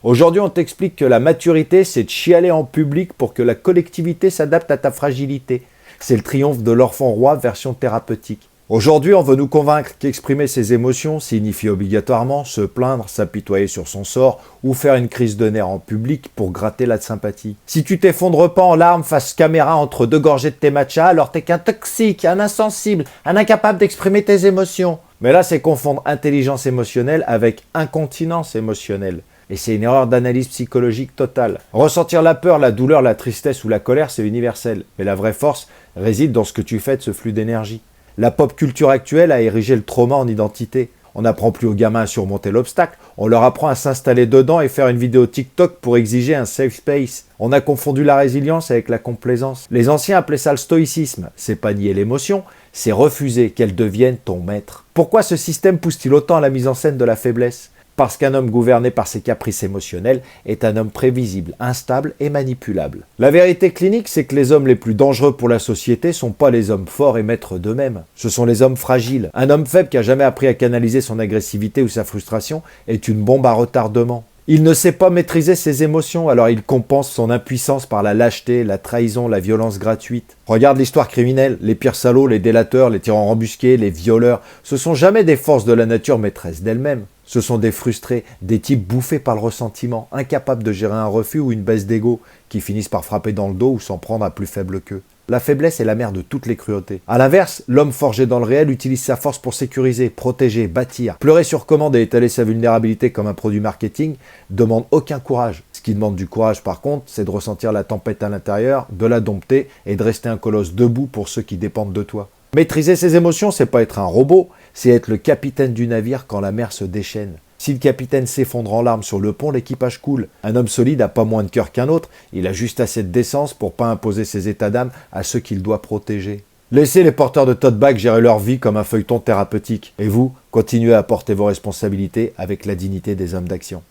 Aujourd'hui, on t'explique que la maturité, c'est de chialer en public pour que la collectivité s'adapte à ta fragilité. C'est le triomphe de l'enfant roi version thérapeutique. Aujourd'hui, on veut nous convaincre qu'exprimer ses émotions signifie obligatoirement se plaindre, s'apitoyer sur son sort ou faire une crise de nerfs en public pour gratter la sympathie. Si tu t'effondres pas en larmes face caméra entre deux gorgées de tes matchas, alors t'es qu'un toxique, un insensible, un incapable d'exprimer tes émotions. Mais là, c'est confondre intelligence émotionnelle avec incontinence émotionnelle. Et c'est une erreur d'analyse psychologique totale. Ressentir la peur, la douleur, la tristesse ou la colère, c'est universel. Mais la vraie force réside dans ce que tu fais de ce flux d'énergie. La pop culture actuelle a érigé le trauma en identité. On n'apprend plus aux gamins à surmonter l'obstacle, on leur apprend à s'installer dedans et faire une vidéo TikTok pour exiger un safe space. On a confondu la résilience avec la complaisance. Les anciens appelaient ça le stoïcisme. C'est pas nier l'émotion, c'est refuser qu'elle devienne ton maître. Pourquoi ce système pousse-t-il autant à la mise en scène de la faiblesse ? Parce qu'un homme gouverné par ses caprices émotionnels est un homme prévisible, instable et manipulable. La vérité clinique, c'est que les hommes les plus dangereux pour la société sont pas les hommes forts et maîtres d'eux-mêmes. Ce sont les hommes fragiles. Un homme faible qui a jamais appris à canaliser son agressivité ou sa frustration est une bombe à retardement. Il ne sait pas maîtriser ses émotions, alors il compense son impuissance par la lâcheté, la trahison, la violence gratuite. Regarde l'histoire criminelle, les pires salauds, les délateurs, les tireurs embusqués, les violeurs, ce sont jamais des forces de la nature maîtresses d'elles-mêmes. Ce sont des frustrés, des types bouffés par le ressentiment, incapables de gérer un refus ou une baisse d'ego, qui finissent par frapper dans le dos ou s'en prendre à plus faible qu'eux. La faiblesse est la mère de toutes les cruautés. A l'inverse, l'homme forgé dans le réel utilise sa force pour sécuriser, protéger, bâtir. Pleurer sur commande et étaler sa vulnérabilité comme un produit marketing demande aucun courage. Ce qui demande du courage par contre, c'est de ressentir la tempête à l'intérieur, de la dompter et de rester un colosse debout pour ceux qui dépendent de toi. Maîtriser ses émotions, c'est pas être un robot, c'est être le capitaine du navire quand la mer se déchaîne. Si le capitaine s'effondre en larmes sur le pont, l'équipage coule. Un homme solide a pas moins de cœur qu'un autre, il a juste assez de décence pour pas imposer ses états d'âme à ceux qu'il doit protéger. Laissez les porteurs de tote bag gérer leur vie comme un feuilleton thérapeutique. Et vous, continuez à porter vos responsabilités avec la dignité des hommes d'action.